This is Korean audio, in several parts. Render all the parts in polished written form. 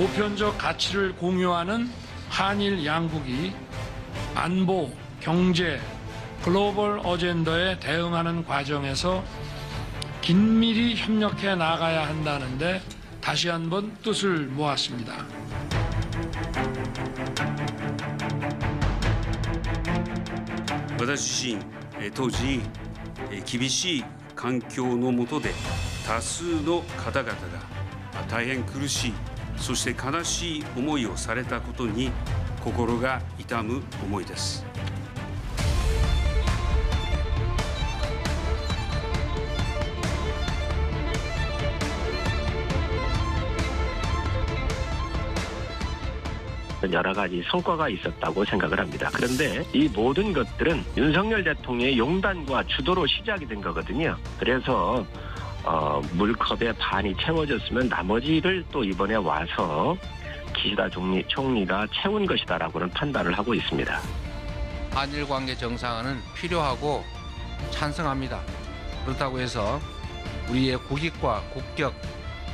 보편적 가치를 공유하는 한일 양국이 안보, 경제, 글로벌 어젠더에 대응하는 과정에서 긴밀히 협력해 나가야 한다는데 다시 한번 뜻을 모았습니다. 私自身、当時、厳しい環境の下で多数の方々が大変苦しい、そして悲しい思いをされたことに心が痛む思いです。 여러 가지 성과가 있었다고 생각을 합니다. 그런데 이 모든 것들은 윤석열 대통령의 용단과 주도로 시작이 된 거거든요. 그래서 물컵의 반이 채워졌으면 나머지를 또 이번에 와서 기시다 총리가 채운 것이다라고는 판단을 하고 있습니다. 한일 관계 정상화는 필요하고 찬성합니다. 그렇다고 해서 우리의 국익과 국격,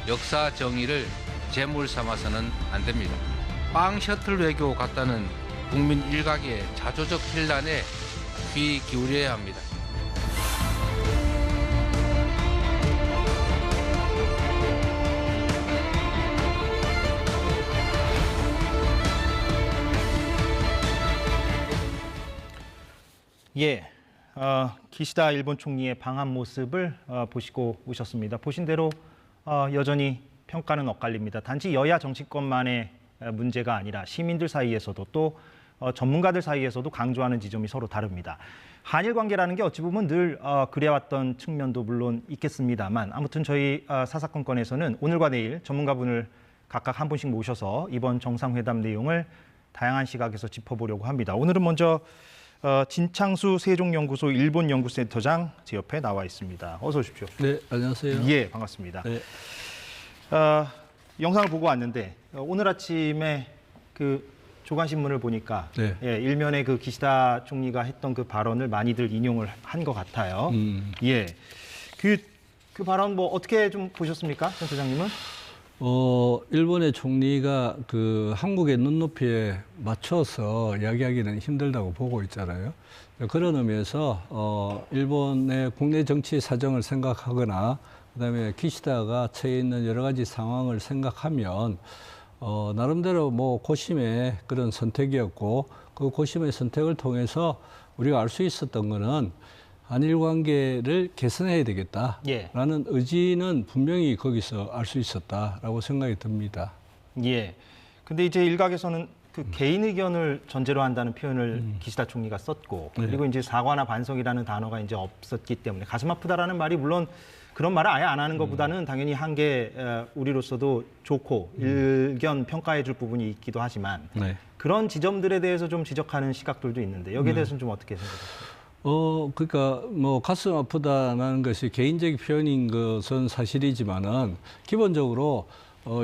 역사 정의를 재물 삼아서는 안 됩니다. 빵 셔틀 외교 같다는 국민 일각의 자조적 혼란에 귀 기울여야 합니다. 예, 기시다 일본 총리의 방한 모습을 보시고 오셨습니다. 보신 대로 여전히 평가는 엇갈립니다. 단지 여야 정치권만의 문제가 아니라 시민들 사이에서도 또 전문가들 사이에서도 강조하는 지점이 서로 다릅니다. 한일 관계라는 게 어찌 보면 늘 그래왔던 측면도 물론 있겠습니다만 아무튼 저희 사사건건에서는 오늘과 내일 전문가분을 각각 한 분씩 모셔서 이번 정상회담 내용을 다양한 시각에서 짚어보려고 합니다. 오늘은 먼저 진창수 세종연구소 일본연구센터장 제 옆에 나와 있습니다. 어서 오십시오. 네, 안녕하세요. 예, 반갑습니다. 네. 영상을 보고 왔는데 오늘 아침에 그 조간신문을 보니까 네. 예, 일면에 그 기시다 총리가 했던 그 발언을 많이들 인용을 한 것 같아요. 예, 그 발언 뭐 어떻게 좀 보셨습니까, 센터장님은? 일본의 총리가 그 한국의 눈높이에 맞춰서 이야기하기는 힘들다고 보고 있잖아요. 그런 의미에서 일본의 국내 정치 사정을 생각하거나 그다음에 기시다가 처해 있는 여러 가지 상황을 생각하면 나름대로 뭐 고심의 그런 선택이었고 그 고심의 선택을 통해서 우리가 알 수 있었던 거는 한일 관계를 개선해야 되겠다라는 예. 의지는 분명히 거기서 알 수 있었다라고 생각이 듭니다. 예. 근데 이제 일각에서는 그 개인 의견을 전제로 한다는 표현을 기시다 총리가 썼고 그리고 이제 사과나 반성이라는 단어가 이제 없었기 때문에 가슴 아프다라는 말이 물론 그런 말을 아예 안 하는 것보다는 당연히 한게 우리로서도 좋고 의견 평가해 줄 부분이 있기도 하지만 네. 그런 지점들에 대해서 좀 지적하는 시각들도 있는데 여기에 대해서는 좀 어떻게 생각하십니까? 그러니까 뭐 가슴 아프다는 것이 개인적 표현인 것은 사실이지만은 기본적으로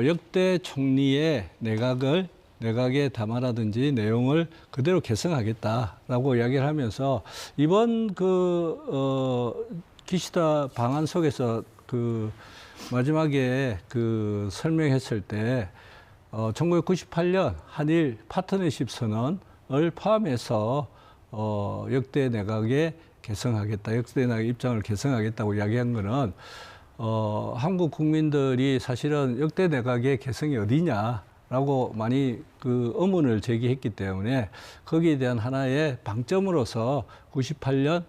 역대 총리의 내각의 담화라든지 내용을 그대로 개성하겠다라고 이야기를 하면서 이번 기시다 방안 속에서 그 마지막에 그 설명했을 때 1998년 한일 파트너십 선언을 포함해서 역대 내각에 개성하겠다, 역대 내각 입장을 개성하겠다고 이야기한 거는 한국 국민들이 사실은 역대 내각의 개성이 어디냐라고 많이 그 의문을 제기했기 때문에 거기에 대한 하나의 방점으로서 98년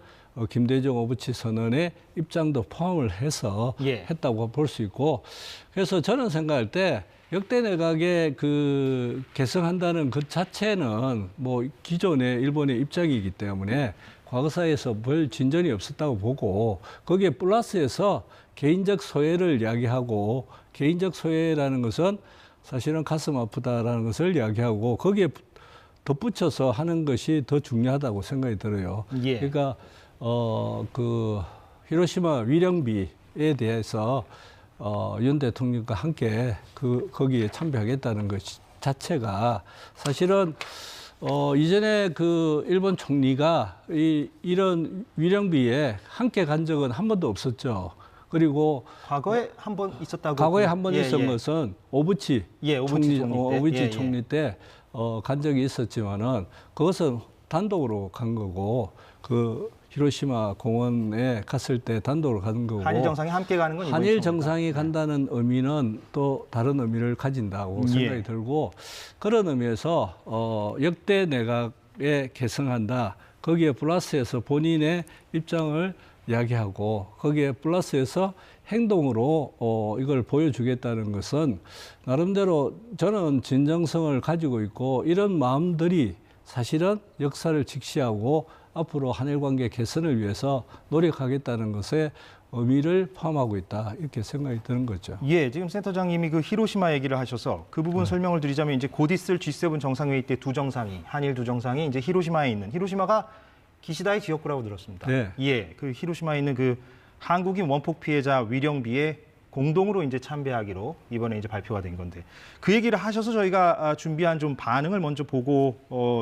김대중 오부치 선언의 입장도 포함을 해서 예. 했다고 볼 수 있고 그래서 저는 생각할 때 역대 내각에 그 개성한다는 것 자체는 뭐 기존의 일본의 입장이기 때문에 과거사에서 별 진전이 없었다고 보고 거기에 플러스해서 개인적 소외를 이야기하고 개인적 소외라는 것은 사실은 가슴 아프다라는 것을 이야기하고 거기에 덧붙여서 하는 것이 더 중요하다고 생각이 들어요. 예. 그러니까 그 히로시마 위령비에 대해서 윤 대통령과 함께 거기에 참배하겠다는 것 자체가 사실은 이전에 그 일본 총리가 이런 위령비에 함께 간 적은 한 번도 없었죠. 그리고 과거에 한 번 있었다고. 과거에 한 번 있었던 예. 것은 오부치 오부치 총리 때. 오부치 예, 총리 때 간 적이 있었지만은 그것은 단독으로 간 거고 그 히로시마 공원에 갔을 때 단독으로 간 거고 한일 정상이 함께 가는 건 한일 이번이 정상이 간다는 의미는 또 다른 의미를 가진다고 생각이 들고 그런 의미에서 역대 내각에 계승한다. 거기에 플러스해서 본인의 입장을 이야기하고 거기에 플러스해서 행동으로 이걸 보여주겠다는 것은 나름대로 저는 진정성을 가지고 있고 이런 마음들이 사실은 역사를 직시하고 앞으로 한일 관계 개선을 위해서 노력하겠다는 것에 의미를 포함하고 있다 이렇게 생각이 드는 거죠. 예, 지금 센터장님이 그 히로시마 얘기를 하셔서 그 부분 설명을 드리자면 이제 곧 있을 G7 정상회의 때 두 정상이 한일 두 정상이 이제 히로시마에 있는 히로시마가 기시다의 지역구라고 들었습니다. 네. 예, 그 히로시마에 있는 그 한국인 원폭 피해자 위령비에 공동으로 이제 참배하기로 이번에 이제 발표가 된 건데 그 얘기를 하셔서 저희가 준비한 좀 반응을 먼저 보고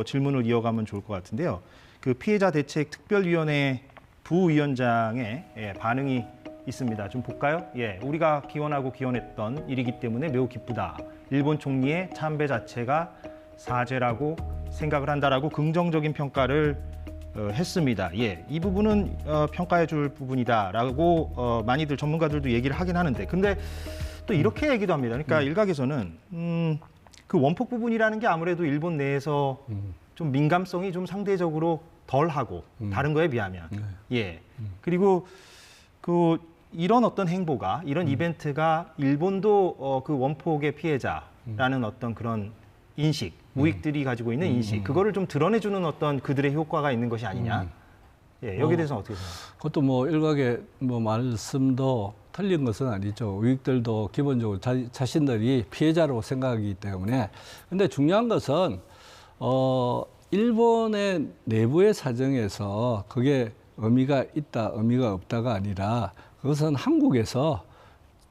질문을 이어가면 좋을 것 같은데요. 그 피해자 대책 특별위원회 부위원장의 반응이 있습니다. 좀 볼까요? 예, 우리가 기원하고 기원했던 일이기 때문에 매우 기쁘다. 일본 총리의 참배 자체가 사죄라고 생각을 한다라고 긍정적인 평가를 했습니다. 예, 이 부분은 평가해 줄 부분이다라고 많이들 전문가들도 얘기를 하긴 하는데 근데 또 이렇게 얘기도 합니다. 그러니까 일각에서는 그 원폭 부분이라는 게 아무래도 일본 내에서 좀 민감성이 좀 상대적으로 덜하고 다른 거에 비하면 예, 그리고 그 이런 어떤 행보가 이런 이벤트가 일본도 그 원폭의 피해자라는 어떤 그런 인식, 우익들이 가지고 있는 인식, 그거를 좀 드러내주는 어떤 그들의 효과가 있는 것이 아니냐. 예, 여기에 대해서는 어떻게 생각하세요? 그것도 뭐 일각의 뭐 말씀도 틀린 것은 아니죠. 우익들도 기본적으로 자신들이 피해자로 생각하기 때문에. 근데 중요한 것은 일본의 내부의 사정에서 그게 의미가 있다, 의미가 없다가 아니라 그것은 한국에서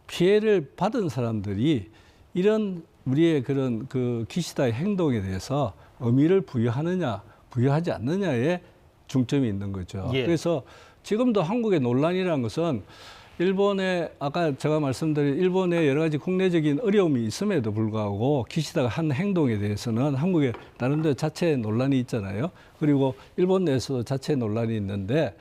피해를 받은 사람들이 이런 우리의 그런 그 기시다의 행동에 대해서 의미를 부여하느냐, 부여하지 않느냐에 중점이 있는 거죠. 예. 그래서 지금도 한국의 논란이라는 것은 일본의 아까 제가 말씀드린 일본의 여러 가지 국내적인 어려움이 있음에도 불구하고 기시다가 한 행동에 대해서는 한국의 나름대로 자체의 논란이 있잖아요. 그리고 일본 내에서도 자체의 논란이 있는데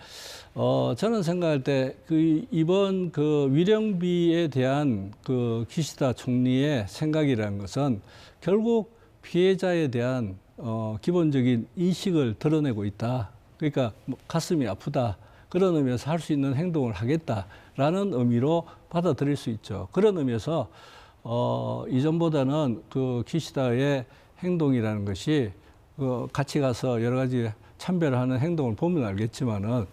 저는 생각할 때 그 이번 그 위령비에 대한 그 기시다 총리의 생각이라는 것은 결국 피해자에 대한 기본적인 인식을 드러내고 있다. 그러니까 가슴이 아프다. 그런 의미에서 할 수 있는 행동을 하겠다라는 의미로 받아들일 수 있죠. 그런 의미에서 이전보다는 그 기시다의 행동이라는 것이 같이 가서 여러 가지 참배를 하는 행동을 보면 알겠지만은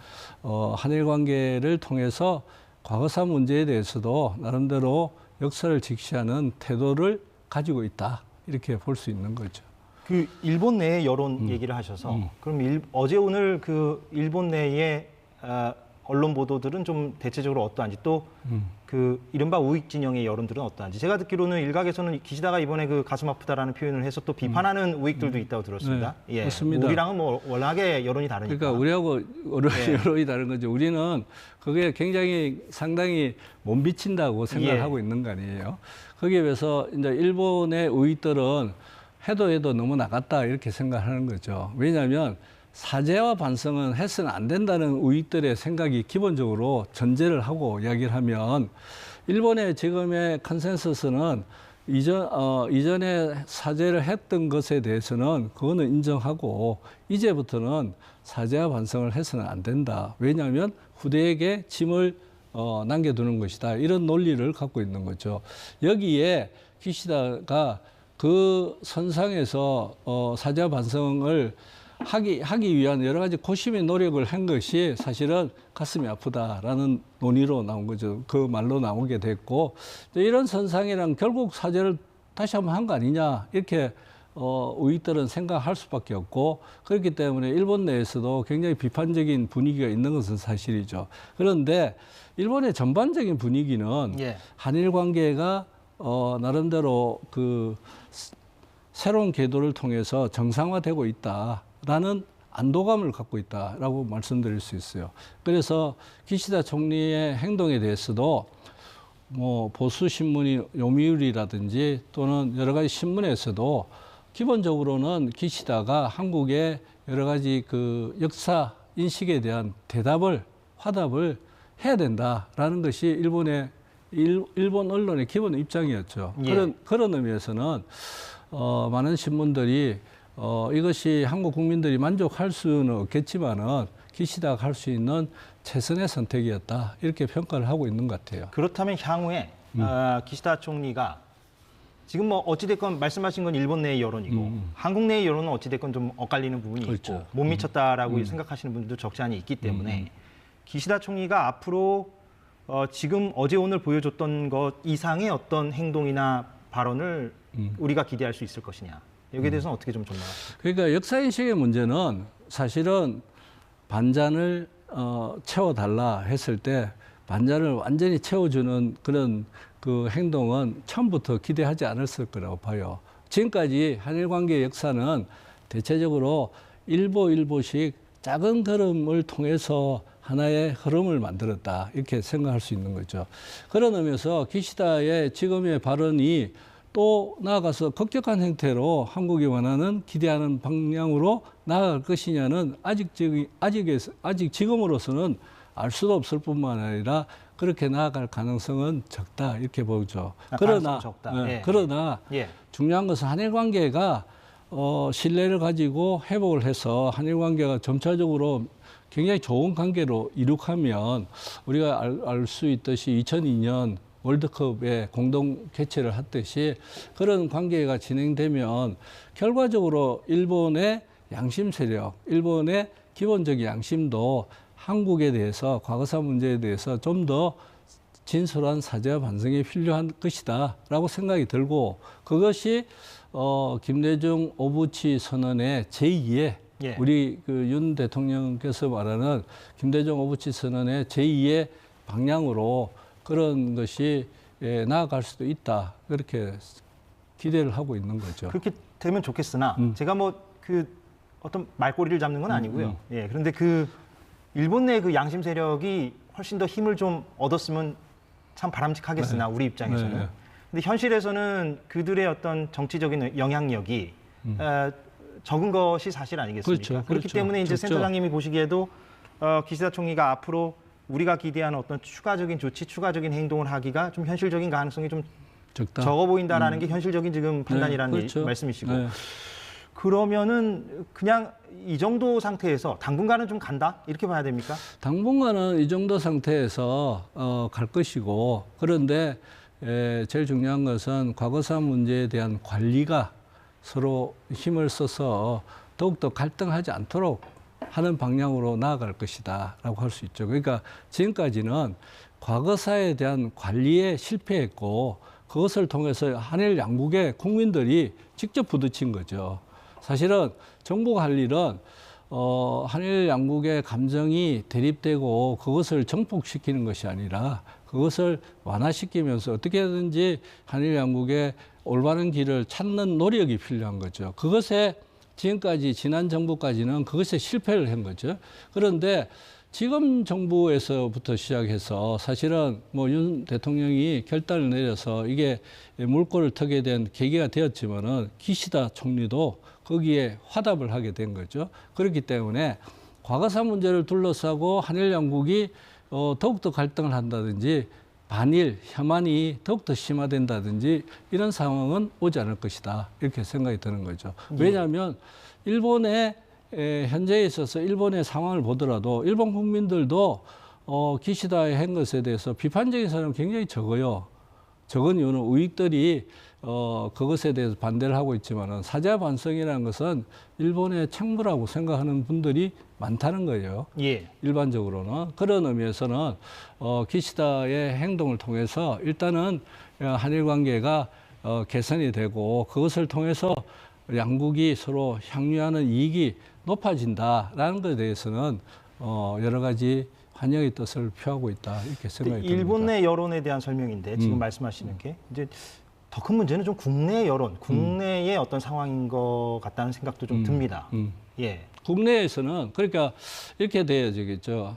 한일 관계를 통해서 과거사 문제에 대해서도 나름대로 역사를 직시하는 태도를 가지고 있다 이렇게 볼 수 있는 거죠. 그 일본 내의 여론 얘기를 하셔서 그럼 어제 오늘 그 일본 내의 언론 보도들은 좀 대체적으로 어떠한지 또 그 이른바 우익 진영의 여론들은 어떠한지 제가 듣기로는 일각에서는 기시다가 이번에 그 가슴 아프다라는 표현을 해서 또 비판하는 우익들도 있다고 들었습니다. 네, 예, 맞습니다. 우리랑은 뭐 워낙에 여론이 다르니까. 그러니까 우리하고 여론이 다른 거죠. 우리는 그게 굉장히 상당히 못 미친다고 생각을 하고 있는 거 아니에요. 거기에 비해서 이제 일본의 우익들은 해도 너무 나갔다 이렇게 생각하는 거죠. 왜냐하면 사죄와 반성은 해서는 안 된다는 우익들의 생각이 기본적으로 전제를 하고 이야기를 하면 일본의 지금의 컨센서스는 이전에 사죄를 했던 것에 대해서는 그거는 인정하고 이제부터는 사죄와 반성을 해서는 안 된다. 왜냐하면 후대에게 짐을 남겨두는 것이다. 이런 논리를 갖고 있는 거죠. 여기에 기시다가 그 선상에서 사죄와 반성을 하기 위한 여러 가지 고심의 노력을 한 것이 사실은 가슴이 아프다라는 논의로 나온 거죠. 그 말로 나오게 됐고 이런 선상이랑 결국 사죄를 다시 한번 한 거 아니냐 이렇게 우익들은 생각할 수밖에 없고 그렇기 때문에 일본 내에서도 굉장히 비판적인 분위기가 있는 것은 사실이죠. 그런데 일본의 전반적인 분위기는 한일 관계가 나름대로 그 새로운 궤도를 통해서 정상화되고 있다라는 안도감을 갖고 있다라고 말씀드릴 수 있어요. 그래서 기시다 총리의 행동에 대해서도 뭐 보수 신문이 요미우리라든지 또는 여러 가지 신문에서도 기본적으로는 기시다가 한국의 여러 가지 그 역사 인식에 대한 화답을 해야 된다라는 것이 일본 언론의 기본 입장이었죠. 예. 그런 의미에서는 많은 신문들이 이것이 한국 국민들이 만족할 수는 없겠지만은 기시다가 할 수 있는 최선의 선택이었다 이렇게 평가를 하고 있는 것 같아요. 그렇다면 향후에 기시다 총리가 지금 뭐 어찌됐건 말씀하신 건 일본 내의 여론이고 한국 내의 여론은 어찌됐건 좀 엇갈리는 부분이 그렇죠. 있고 못 미쳤다라고 생각하시는 분들도 적지 않이 있기 때문에 기시다 총리가 앞으로 지금 어제 오늘 보여줬던 것 이상의 어떤 행동이나 발언을 우리가 기대할 수 있을 것이냐. 여기에 대해서는 어떻게 좀 전망하십니까? 그러니까 역사인식의 문제는 사실은 반잔을 채워달라 했을 때 반잔을 완전히 채워주는 그런 그 행동은 처음부터 기대하지 않았을 거라고 봐요. 지금까지 한일 관계의 역사는 대체적으로 일보씩 작은 걸음을 통해서 하나의 흐름을 만들었다 이렇게 생각할 수 있는 거죠. 그런 의미에서 기시다의 지금의 발언이 또 나아가서 급격한 형태로 한국이 원하는 기대하는 방향으로 나아갈 것이냐는 아직 지금으로서는 알 수도 없을 뿐만 아니라 그렇게 나아갈 가능성은 적다 이렇게 보죠. 가능성은 적다. 예. 그러나 예. 중요한 것은 한일 관계가 신뢰를 가지고 회복을 해서 한일 관계가 점차적으로 굉장히 좋은 관계로 이룩하면 우리가 알 수 있듯이 2002년 월드컵에 공동 개최를 했듯이 그런 관계가 진행되면 결과적으로 일본의 양심 세력, 일본의 기본적인 양심도 한국에 대해서 과거사 문제에 대해서 좀 더 진솔한 사죄와 반성이 필요한 것이다라고 생각이 들고 그것이 김대중 오부치 선언의 제2의 예. 우리 그 윤 대통령께서 말하는 김대중 오부치 선언의 제2의 방향으로 그런 것이 나아갈 수도 있다. 그렇게 기대를 하고 있는 거죠. 그렇게 되면 좋겠으나 제가 뭐 그 어떤 말꼬리를 잡는 건 아니고요. 예. 그런데 그 일본 내 그 양심 세력이 훨씬 더 힘을 좀 얻었으면 참 바람직하겠으나 우리 입장에서는. 네. 근데 현실에서는 그들의 어떤 정치적인 영향력이 적은 것이 사실 아니겠습니까? 그렇죠. 그렇기 그렇죠. 때문에 이제 적죠. 센터장님이 보시기에도 기시다 총리가 앞으로 우리가 기대하는 어떤 추가적인 조치, 추가적인 행동을 하기가 좀 현실적인 가능성이 좀 적다. 적어 보인다라는 게 현실적인 지금 판단이라는 그렇죠. 말씀이시고 네. 그러면은 그냥 이 정도 상태에서 당분간은 좀 간다 이렇게 봐야 됩니까? 당분간은 이 정도 상태에서 갈 것이고 그런데 제일 중요한 것은 과거사 문제에 대한 관리가 서로 힘을 써서 더욱더 갈등하지 않도록 하는 방향으로 나아갈 것이다라고 할 수 있죠. 그러니까 지금까지는 과거사에 대한 관리에 실패했고 그것을 통해서 한일 양국의 국민들이 직접 부딪힌 거죠. 사실은 정부가 할 일은 한일 양국의 감정이 대립되고 그것을 정복시키는 것이 아니라 그것을 완화시키면서 어떻게든지 한일 양국의 올바른 길을 찾는 노력이 필요한 거죠. 그것에 지금까지 지난 정부까지는 그것에 실패를 한 거죠. 그런데 지금 정부에서부터 시작해서 사실은 뭐 윤 대통령이 결단을 내려서 이게 물꼬를 트게 된 계기가 되었지만은 기시다 총리도 거기에 화답을 하게 된 거죠. 그렇기 때문에 과거사 문제를 둘러싸고 한일 양국이 더욱더 갈등을 한다든지 반일, 혐한이 더욱더 심화된다든지 이런 상황은 오지 않을 것이다. 이렇게 생각이 드는 거죠. 왜냐하면 일본의 현재에 있어서 일본의 상황을 보더라도 일본 국민들도 기시다의 한 것에 대해서 비판적인 사람은 굉장히 적어요. 적은 이유는 우익들이 그것에 대해서 반대를 하고 있지만은 사죄 반성이라는 것은 일본의 책무라고 생각하는 분들이 많다는 거예요. 예. 일반적으로는 그런 의미에서는 기시다의 행동을 통해서 일단은 한일 관계가 개선이 되고 그것을 통해서 양국이 서로 향유하는 이익이 높아진다라는 것에 대해서는 여러 가지 환영의 뜻을 표하고 있다 이렇게 생각이 듭니다. 일본 내 여론에 대한 설명인데 지금 말씀하시는 게 이제 더 큰 문제는 좀 국내 여론, 국내의 어떤 상황인 것 같다는 생각도 좀 듭니다. 예. 국내에서는 그러니까 이렇게 돼야 되겠죠.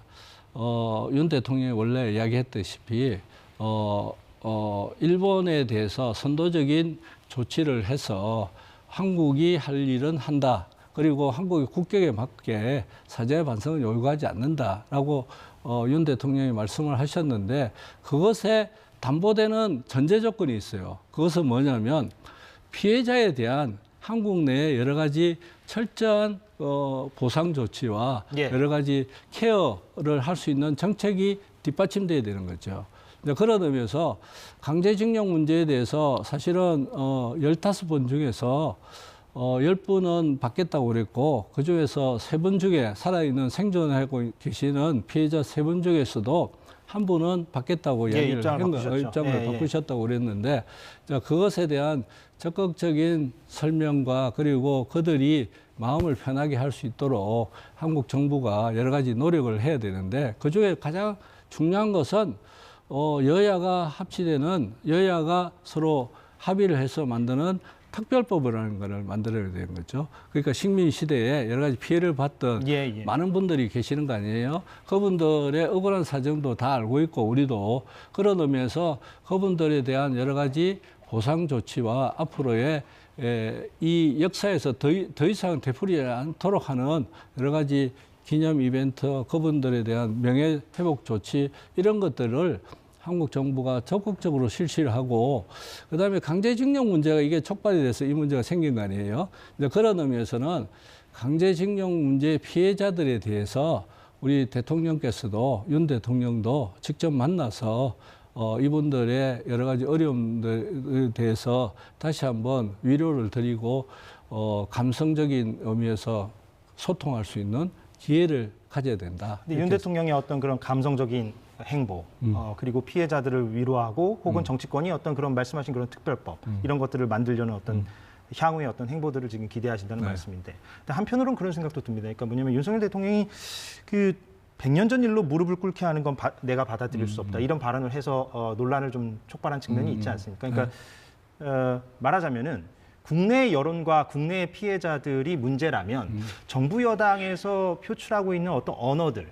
윤 대통령이 원래 이야기했다시피 일본에 대해서 선도적인 조치를 해서 한국이 할 일은 한다. 그리고 한국의 국격에 맞게 사죄 반성을 요구하지 않는다라고 윤 대통령이 말씀을 하셨는데 그것에 담보되는 전제 조건이 있어요. 그것은 뭐냐면 피해자에 대한 한국 내의 여러 가지 철저한 보상 조치와 예. 여러 가지 케어를 할 수 있는 정책이 뒷받침돼야 되는 거죠. 그런 의미에서 강제징용 문제에 대해서 사실은 15분 중에서 10분은 받겠다고 그랬고 그중에서 3분 중에 살아있는 생존하고 계시는 피해자 3분 중에서도 한 분은 받겠다고 예, 이야기를 입장을 예. 바꾸셨다고 그랬는데 그것에 대한 적극적인 설명과 그리고 그들이 마음을 편하게 할 수 있도록 한국 정부가 여러 가지 노력을 해야 되는데 그중에 가장 중요한 것은 여야가 합치되는 여야가 서로 합의를 해서 만드는 특별법이라는 것을 만들어야 되는 거죠. 그러니까 식민 시대에 여러 가지 피해를 받던 많은 분들이 계시는 거 아니에요. 그분들의 억울한 사정도 다 알고 있고 우리도 그런 의미에서 그분들에 대한 여러 가지 보상 조치와 앞으로의 이 역사에서 더 이상 되풀이지 않도록 하는 여러 가지 기념 이벤트, 그분들에 대한 명예 회복 조치 이런 것들을 한국 정부가 적극적으로 실시를 하고 그다음에 강제징용 문제가 이게 촉발이 돼서 이 문제가 생긴 거 아니에요. 그런 의미에서는 강제징용 문제 피해자들에 대해서 우리 대통령께서도 윤 대통령도 직접 만나서 이분들의 여러 가지 어려움들에 대해서 다시 한번 위로를 드리고 감성적인 의미에서 소통할 수 있는 기회를 가져야 된다. 윤 대통령의 어떤 그런 감성적인 행보, 그리고 피해자들을 위로하고 혹은 정치권이 어떤 그런 말씀하신 그런 특별법 이런 것들을 만들려는 어떤 향후의 어떤 행보들을 지금 기대하신다는 말씀인데, 근데 한편으로는 그런 생각도 듭니다. 그러니까 뭐냐면 윤석열 대통령이 그 100년 전 일로 무릎을 꿇게 하는 건 내가 받아들일 수 없다 이런 발언을 해서 논란을 좀 촉발한 측면이 있지 않습니까? 그러니까 말하자면은 국내 여론과 국내 피해자들이 문제라면 정부 여당에서 표출하고 있는 어떤 언어들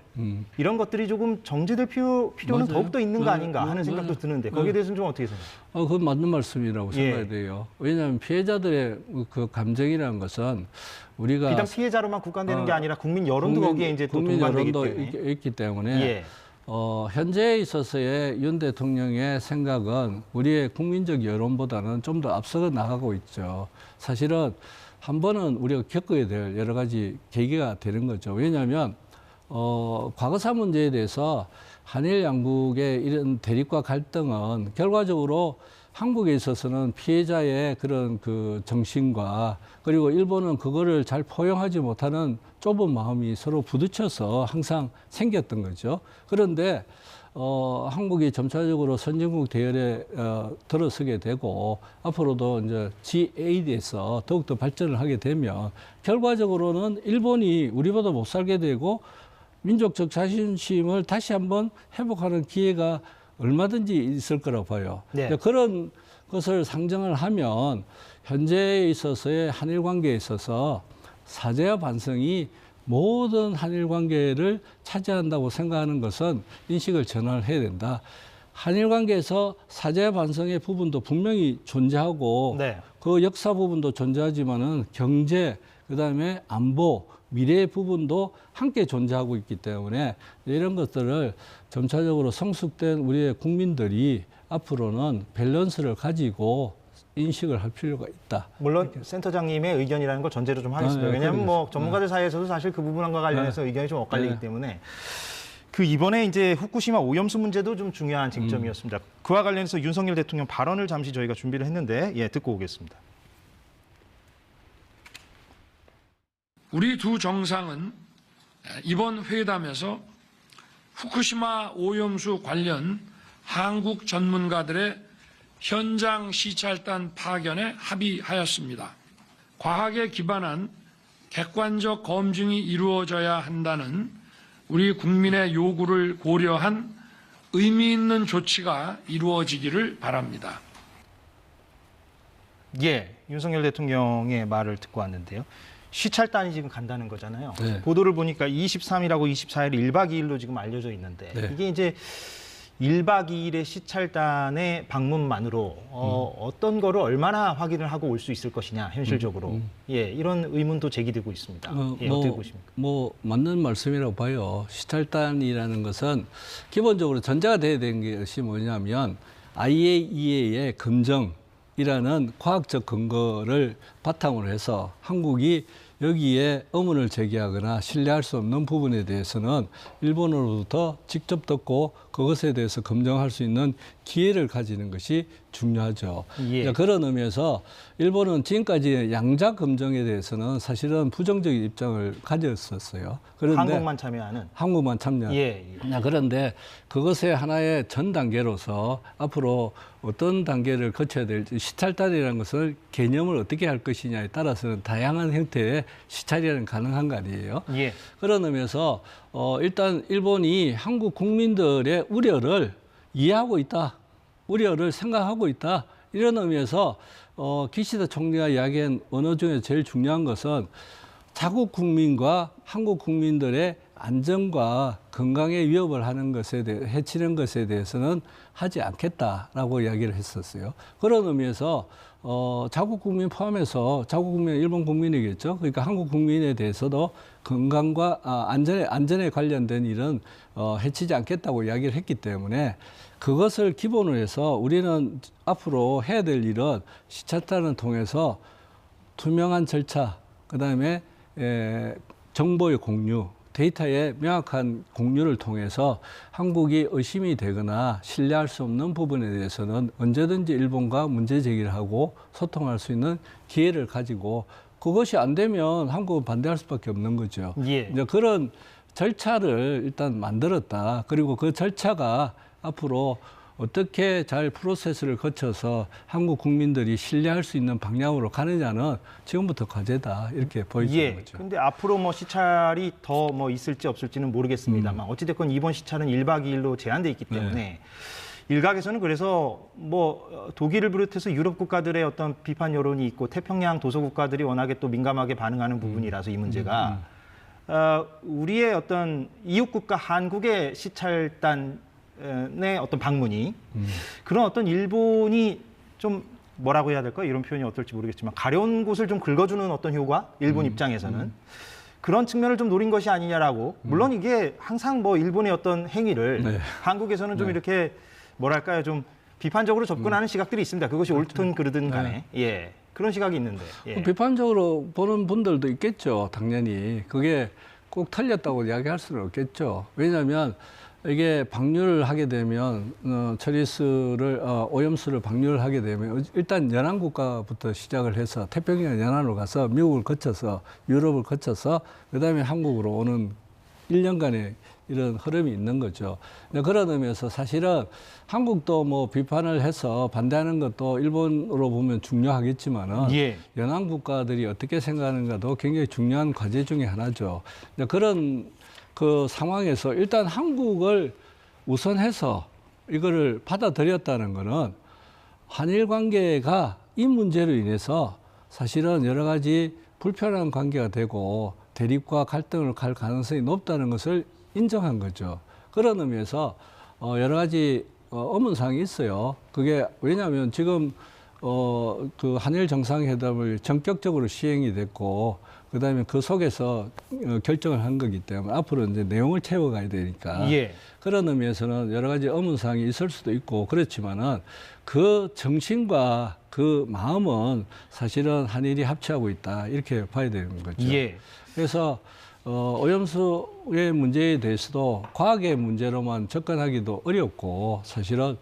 이런 것들이 조금 정지될 필요는 더욱더 있는 거 아닌가 하는 생각도 드는데 거기에 대해서는 좀 어떻게 생각하세요? 그건 맞는 말씀이라고 생각이 돼요. 왜냐하면 피해자들의 그 감정이라는 것은 우리가 비단 피해자로만 국한되는 게 아니라 국민 여론도 거기에 이제 또 동반되기 때문에 있기 때문에 현재에 있어서의 윤 대통령의 생각은 우리의 국민적 여론보다는 좀 더 앞서가 나가고 있죠. 사실은 한 번은 우리가 겪어야 될 여러 가지 계기가 되는 거죠. 왜냐하면 과거사 문제에 대해서 한일 양국의 이런 대립과 갈등은 결과적으로 한국에 있어서는 피해자의 그런 그 정신과 그리고 일본은 그거를 잘 포용하지 못하는 좁은 마음이 서로 부딪혀서 항상 생겼던 거죠. 그런데 한국이 점차적으로 선진국 대열에 들어서게 되고 앞으로도 이제 G8에서 더욱더 발전을 하게 되면 결과적으로는 일본이 우리보다 못 살게 되고 민족적 자존심을 다시 한번 회복하는 기회가 얼마든지 있을 거라고 봐요. 그런 것을 상정을 하면 현재에 있어서의 한일 관계에 있어서 사죄와 반성이 모든 한일 관계를 차지한다고 생각하는 것은 인식을 전환을 해야 된다. 한일 관계에서 사죄와 반성의 부분도 분명히 존재하고 그 역사 부분도 존재하지만은 경제, 그다음에 안보, 미래의 부분도 함께 존재하고 있기 때문에 이런 것들을 점차적으로 성숙된 우리의 국민들이 앞으로는 밸런스를 가지고 인식을 할 필요가 있다. 물론 센터장님의 의견이라는 걸 전제로 좀 하겠습니다. 왜냐하면 뭐 전문가들 사이에서도 사실 그 부분과 관련해서 의견이 좀 엇갈리기 때문에 그 이번에 이제 후쿠시마 오염수 문제도 좀 중요한 쟁점이었습니다. 그와 관련해서 윤석열 대통령 발언을 잠시 저희가 준비를 했는데 듣고 오겠습니다. 우리 두 정상은 이번 회담에서 후쿠시마 오염수 관련 한국 전문가들의 현장 시찰단 파견에 합의하였습니다. 과학에 기반한 객관적 검증이 이루어져야 한다는 우리 국민의 요구를 고려한 의미 있는 조치가 이루어지기를 바랍니다. 예, 윤석열 대통령의 말을 듣고 왔는데요. 시찰단이 지금 간다는 거잖아요. 네. 보도를 보니까 23일하고 24일 1박 2일로 지금 알려져 있는데 네. 이게 이제 1박 2일의 시찰단의 방문만으로 어떤 거를 얼마나 확인을 하고 올 수 있을 것이냐 현실적으로 예, 이런 의문도 제기되고 있습니다. 예, 어떻게 보십니까? 뭐 맞는 말씀이라고 봐요. 시찰단이라는 것은 기본적으로 전제가 돼야 되는 것이 뭐냐면 IAEA의 검정이라는 과학적 근거를 바탕으로 해서 한국이 여기에 의문을 제기하거나 신뢰할 수 없는 부분에 대해서는 일본으로부터 직접 듣고 그것에 대해서 검증할 수 있는 기회를 가지는 것이 중요하죠. 예. 그런 의미에서 일본은 지금까지 양자 검증에 대해서는 사실은 부정적인 입장을 가졌었어요. 그런데 한국만 참여하는. 예. 그런데 그것의 하나의 전 단계로서 앞으로 어떤 단계를 거쳐야 될지 시찰단이라는 것을 개념을 어떻게 할 것이냐에 따라서는 다양한 형태의 시찰이라는 가능한 거 아니에요. 예. 그런 의미에서 일단 일본이 한국 국민들의 우려를 이해하고 있다. 우려를 생각하고 있다. 이런 의미에서 기시다 총리가 이야기한 언어 중에 제일 중요한 것은 자국 국민과 한국 국민들의 안전과 건강에 위협을 하는 것에 대해 해치는 것에 대해서는 하지 않겠다라고 이야기를 했었어요. 그런 의미에서 자국 국민 포함해서 자국 국민 일본 국민이겠죠. 그러니까 한국 국민에 대해서도 건강과 안전에 관련된 일은 해치지 않겠다고 이야기를 했기 때문에 그것을 기본으로 해서 우리는 앞으로 해야 될 일은 시찰단을 통해서 투명한 절차, 그다음에 정보의 공유, 데이터의 명확한 공유를 통해서 한국이 의심이 되거나 신뢰할 수 없는 부분에 대해서는 언제든지 일본과 문제 제기를 하고 소통할 수 있는 기회를 가지고 그것이 안 되면 한국은 반대할 수밖에 없는 거죠. 예. 이제 그런 절차를 일단 만들었다. 그리고 그 절차가 앞으로 어떻게 잘 프로세스를 거쳐서 한국 국민들이 신뢰할 수 있는 방향으로 가느냐는 지금부터 과제다 이렇게 보여지는 거죠. 근데 앞으로 뭐 시찰이 더 뭐 있을지 없을지는 모르겠습니다만 어찌됐건 이번 시찰은 1박 2일로 제한돼 있기 때문에 일각에서는 그래서 뭐 독일을 비롯해서 유럽 국가들의 어떤 비판 여론이 있고 태평양 도서 국가들이 워낙에 또 민감하게 반응하는 부분이라서 이 문제가 우리의 어떤 이웃 국가 한국의 시찰단 의 어떤 방문이 그런 어떤 일본이 좀 뭐라고 해야 될까 이런 표현이 어떨지 모르겠지만 가려운 곳을 좀 긁어주는 어떤 효과 일본 입장에서는 그런 측면을 좀 노린 것이 아니냐라고 물론 이게 항상 뭐 일본의 어떤 행위를 한국에서는 좀 이렇게 뭐랄까요 좀 비판적으로 접근하는 시각들이 있습니다. 그것이 옳든 그르든 간에 예 그런 시각이 있는데 비판적으로 보는 분들도 있겠죠. 당연히 그게 꼭 틀렸다고 이야기할 수는 없겠죠. 왜냐하면 이게 방류를 하게 되면 처리수를 오염수를 방류를 하게 되면 일단 연안 국가부터 시작을 해서 태평양 연안으로 가서 미국을 거쳐서 유럽을 거쳐서 그다음에 한국으로 오는 1년간의 이런 흐름이 있는 거죠. 그런 의미에서 사실은 한국도 뭐 비판을 해서 반대하는 것도 일본으로 보면 중요하겠지만은 연안 국가들이 어떻게 생각하는가도 굉장히 중요한 과제 중에 하나죠. 그런 그 상황에서 일단 한국을 우선해서 이거를 받아들였다는 거는 한일 관계가 이 문제로 인해서 사실은 여러 가지 불편한 관계가 되고 대립과 갈등을 갈 가능성이 높다는 것을 인정한 거죠. 그런 의미에서 여러 가지 의문사항이 있어요. 그게 왜냐하면 지금 그 한일 정상회담을 전격적으로 시행이 됐고 그다음에 그 속에서 결정을 한 거기 때문에 앞으로 이제 내용을 채워가야 되니까 그런 의미에서는 여러 가지 의문사항이 있을 수도 있고 그렇지만은 그 정신과 그 마음은 사실은 한일이 합치하고 있다 이렇게 봐야 되는 거죠. 그래서 오염수의 문제에 대해서도 과학의 문제로만 접근하기도 어렵고 사실은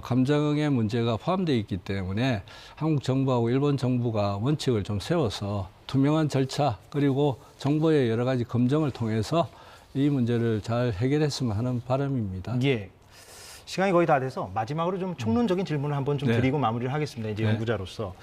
감정의 문제가 포함되어 있기 때문에 한국 정부하고 일본 정부가 원칙을 좀 세워서 투명한 절차 그리고 정보의 여러 가지 검증을 통해서 이 문제를 잘 해결했으면 하는 바람입니다. 시간이 거의 다 돼서 마지막으로 좀 총론적인 질문을 한번 좀 드리고 마무리를 하겠습니다. 이제 연구자로서.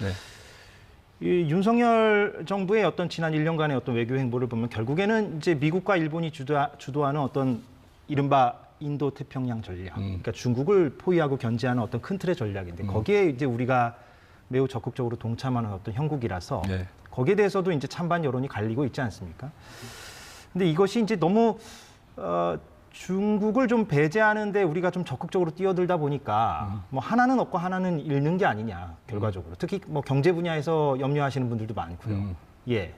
이 윤석열 정부의 어떤 지난 1년간의 어떤 외교 행보를 보면 결국에는 이제 미국과 일본이 주도하는 어떤 이른바 인도 태평양 전략, 그러니까 중국을 포위하고 견제하는 어떤 큰 틀의 전략인데 거기에 이제 우리가 매우 적극적으로 동참하는 어떤 형국이라서 네. 거기에 대해서도 이제 찬반 여론이 갈리고 있지 않습니까? 근데 이것이 이제 너무 중국을 좀 배제하는데 우리가 좀 적극적으로 뛰어들다 보니까 뭐 하나는 얻고 하나는 잃는 게 아니냐 결과적으로. 특히 뭐 경제 분야에서 염려하시는 분들도 많고요. 예.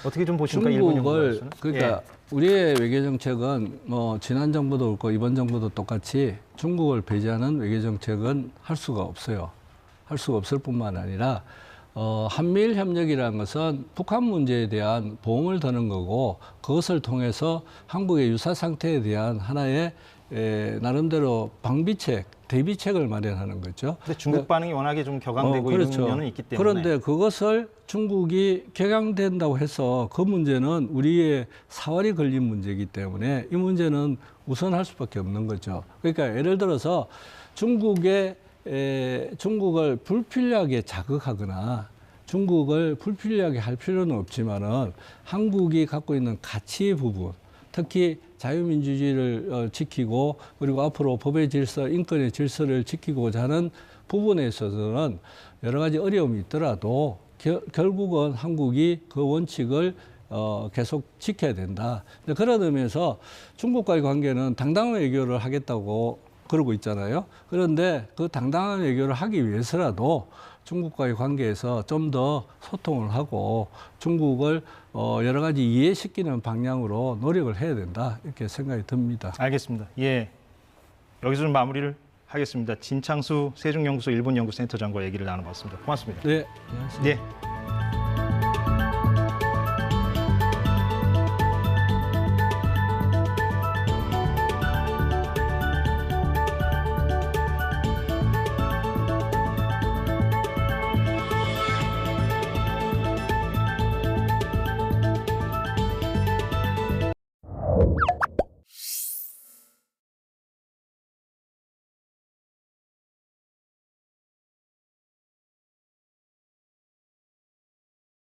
어떻게 좀 보십니까? 일본 중국을 연구가에서는? 그러니까 예. 우리의 외교 정책은 뭐 지난 정부도 그렇고 이번 정부도 똑같이 중국을 배제하는 외교 정책은 할 수가 없어요. 할 수가 없을 뿐만 아니라 한미일 협력이라는 것은 북한 문제에 대한 보험을 드는 거고 그것을 통해서 한국의 유사 상태에 대한 하나의 나름대로 방비책, 대비책을 마련하는 거죠. 근데 중국 반응이 워낙에 좀 격앙되고 그렇죠. 이런 면은 있기 때문에. 그런데 그것을 중국이 격양된다고 해서 그 문제는 우리의 사활이 걸린 문제이기 때문에 이 문제는 우선할 수밖에 없는 거죠. 그러니까 예를 들어서 중국을 불필요하게 자극하거나 중국을 불필요하게 할 필요는 없지만은 한국이 갖고 있는 가치 부분, 특히 자유민주주의를 지키고 그리고 앞으로 법의 질서, 인권의 질서를 지키고자 하는 부분에 있어서는 여러 가지 어려움이 있더라도 결국은 한국이 그 원칙을 계속 지켜야 된다. 그런 의미에서 중국과의 관계는 당당한 외교를 하겠다고 그러고 있잖아요. 그런데 그 당당한 외교를 하기 위해서라도 중국과의 관계에서 좀 더 소통을 하고 중국을 여러 가지 이해시키는 방향으로 노력을 해야 된다. 이렇게 생각이 듭니다. 알겠습니다. 예. 여기서 좀 마무리를 하겠습니다. 진창수 세종연구소 일본연구센터장과 얘기를 나눠봤습니다. 고맙습니다. 네. 안녕하세요. 네.